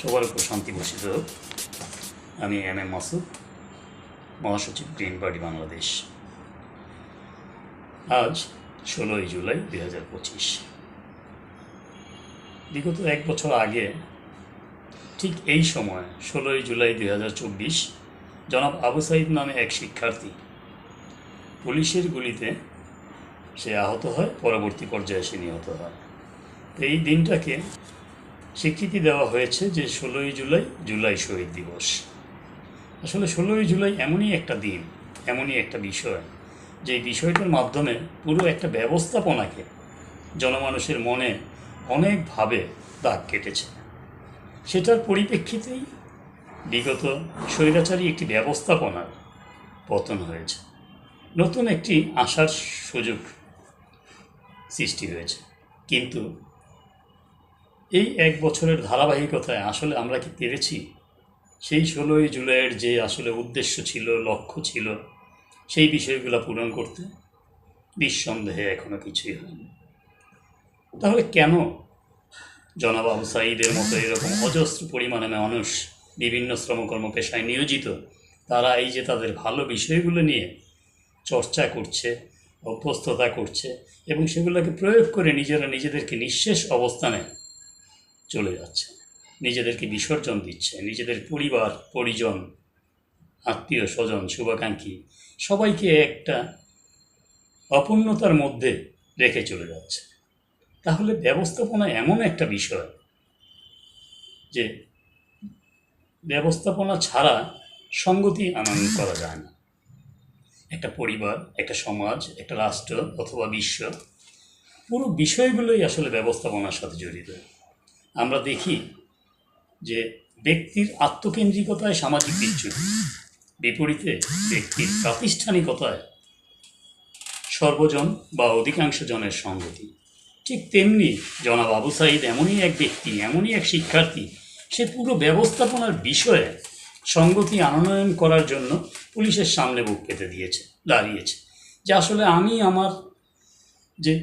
সবার উপর শান্তি বর্ষিত হোক। আমি এম মাসুদ, মহাসচিব গ্রিন পার্টি বাংলাদেশ। আজ 16ই জুলাই 2025। বিগত এক বছর আগে ঠিক এই সময় 16ই জুলাই 2024 জনাব আবু সাঈদ নামে এক শিক্ষার্থী পুলিশের গুলিতে সে আহত হয়, পরবর্তী পর্যায়ে সে নিহত হয়। তো এই দিনটাকে স্বীকৃতি দেওয়া হয়েছে যে 16ই জুলাই জুলাই শহীদ দিবস। আসলে 16ই জুলাই এমনই একটা দিন, এমনই একটা বিষয়, যে বিষয়টার মাধ্যমে পুরো একটা ব্যবস্থাপনাকে জনমানুষের মনে অনেকভাবে দাগ কেটেছে। সেটার পরিপ্রেক্ষিতেই বিগত স্বৈরাচারী একটি ব্যবস্থাপনার পতন হয়েছে, নতুন একটি আশার সুযোগ সৃষ্টি হয়েছে। কিন্তু এই এক বছরের ধারাবাহিকতায় আসলে আমরা কি পেরেছি সেই 16ই জুলাইয়ের যে আসলে উদ্দেশ্য ছিল, লক্ষ্য ছিল, সেই বিষয়গুলো পূরণ করতে? নিঃসন্দেহে এখনও কিছুই হয়নি। তাহলে কেন জনাব আবু সাঈদের মতো এরকম অজস্র পরিমাণে মানুষ বিভিন্ন শ্রমকর্ম পেশায় নিয়োজিত, তারা এই যে তাদের ভালো বিষয়গুলো নিয়ে চর্চা করছে, অভ্যস্ততা করছে এবং সেগুলোকে প্রয়োগ করে নিজেরা নিজেদেরকে নিঃশেষ অবস্থানে চলে যাচ্ছে, নিজেদেরকে বিসর্জন দিচ্ছে, নিজেদের পরিবার পরিজন, আত্মীয় স্বজন, শুভাকাঙ্ক্ষী সবাইকে একটা অপূর্ণতার মধ্যে রেখে চলে যাচ্ছে। তাহলে ব্যবস্থাপনা এমন একটা বিষয় যে ব্যবস্থাপনা ছাড়া সংগতি আনয়ন করা যায় না। একটা পরিবার, একটা সমাজ, একটা রাষ্ট্র অথবা বিশ্ব, পুরো বিষয়গুলোই আসলে ব্যবস্থাপনার সাথে জড়িত। আমরা দেখি যে ব্যক্তির আত্মকেন্দ্রিকতায় সামাজিক বিচ্যুতি, বিপরীতে ব্যক্তির প্রাতিষ্ঠানিকতায় সর্বজন বা অধিকাংশ জনের সংগতি। ঠিক তেমনি জনাব আবু সাঈদ এমনই এক ব্যক্তি, এমনই এক শিক্ষার্থী, সে পুরো ব্যবস্থাপনার বিষয়ে সংগতি আনয়ন করার জন্য পুলিশের সামনে বুক পেতে দাঁড়িয়েছে যে আসলে আমি আমার যে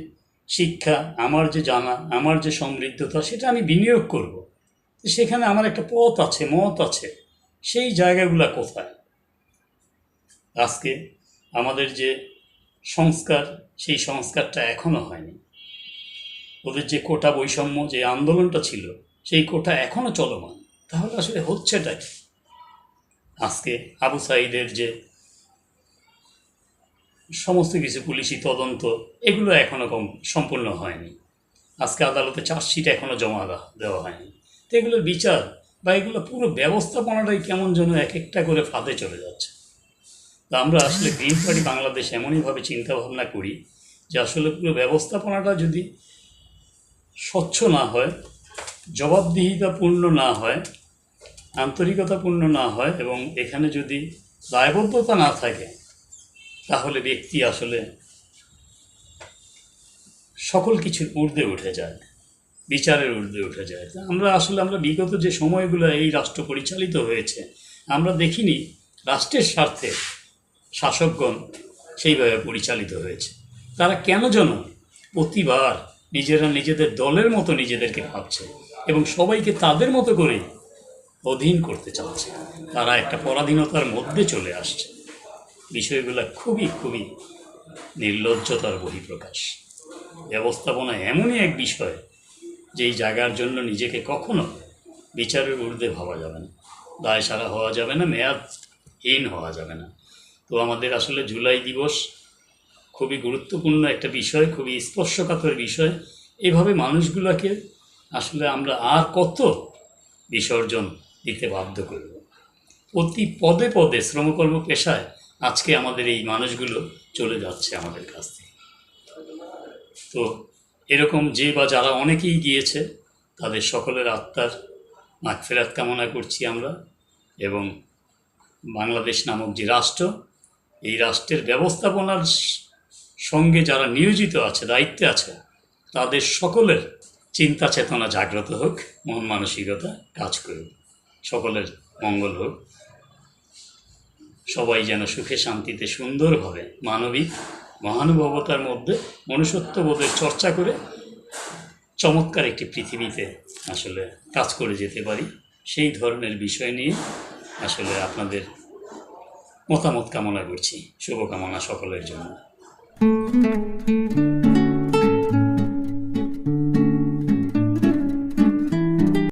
শিক্ষা, আমার যে জানা, আমার যে সমৃদ্ধতা, সেটা আমি বিনিয়োগ করব। সেখানে আমার একটা পথ আছে, মত আছে, সেই জায়গাগুলো কোথায়? আজকে আমাদের যে সংস্কার, সেই সংস্কারটা এখনও হয়নি। ওদের যে কোটা বৈষম্য যে আন্দোলনটা ছিল, সেই কোটা এখনও চলমান। তাহলে আসলে হচ্ছেটা কি? আজকে আবু সাঈদের যে সমস্ত কিছু পুলিশি তদন্ত, এগুলো এখনও সম্পূর্ণ হয়নি। আজকে আদালতে চার্জশিট এখনও জমা দেওয়া হয়নি। তো এগুলোর বিচার বা এগুলো পুরো ব্যবস্থাপনাটাই কেমন যেন এক একটা করে ফাঁদে চলে যাচ্ছে। তা আমরা আসলে গ্রিন পার্টি বাংলাদেশ এমনইভাবে চিন্তাভাবনা করি যে আসলে পুরো ব্যবস্থাপনাটা যদি স্বচ্ছ না হয়, জবাবদিহিতাপূর্ণ না হয়, আন্তরিকতাপূর্ণ না হয় এবং এখানে যদি দায়বদ্ধতা না থাকে, তাহলে ব্যক্তি আসলে সকল কিছুর ঊর্ধ্বে উঠে যায়, বিচারের ঊর্ধ্বে উঠে যায়। আমরা বিগত যে সময়গুলো এই রাষ্ট্র পরিচালিত হয়েছে, আমরা দেখিনি রাষ্ট্রের স্বার্থে শাসকগণ সেইভাবে পরিচালিত হয়েছে। তারা কেন যেন প্রতিবার নিজেরা নিজেদের দলের মতো নিজেদেরকে ভাবছে এবং সবাইকে তাদের মতো করে অধীন করতে চাচ্ছে। তারা একটা পরাধীনতার মধ্যে চলে আসছে। বিষয়গুলো খুবই খুবই নির্লজ্জতার বহিঃপ্রকাশ। ব্যবস্থাপনা এমনই এক বিষয় যেই জায়গার জন্য নিজেকে কখনো বিচারের ঊর্ধ্বে ভাবা যাবে না, দায় সারা হওয়া যাবে না, মেয়াদহীন হওয়া যাবে না। তো আমাদের আসলে জুলাই দিবস খুবই গুরুত্বপূর্ণ একটা বিষয়, খুবই স্পর্শকাতর বিষয়। এভাবে মানুষগুলোকে আসলে আমরা আর কত বিসর্জন দিতে বাধ্য করব? প্রতি পদে পদে শ্রমকর্ম পেশায় আজকে আমাদের এই মানুষগুলো চলে যাচ্ছে আমাদের কাছ থেকে। তো এরকম যে বা যারা অনেকেই গিয়েছে, তাদের সকলের আত্মার মাগফিরাত কামনা করছি আমরা। এবং বাংলাদেশ নামক যে রাষ্ট্র, এই রাষ্ট্রের ব্যবস্থাপনার সঙ্গে যারা নিয়োজিত আছে, দায়িত্বে আছে, তাদের সকলের চিন্তা চেতনা জাগ্রত হোক, মন মানসিকতা কাজ করুক, সকলের মঙ্গল হোক। সবাই যেন সুখে শান্তিতে সুন্দরভাবে মানবিক মহানুভবতার মধ্যে মনুষ্যত্ববোধের চর্চা করে চমৎকার একটি পৃথিবীতে আসলে কাজ করে যেতে পারি। সেই ধরনের বিষয় নিয়ে আসলে আপনাদের মতামত কামনা করছি। শুভকামনা সকলের জন্য।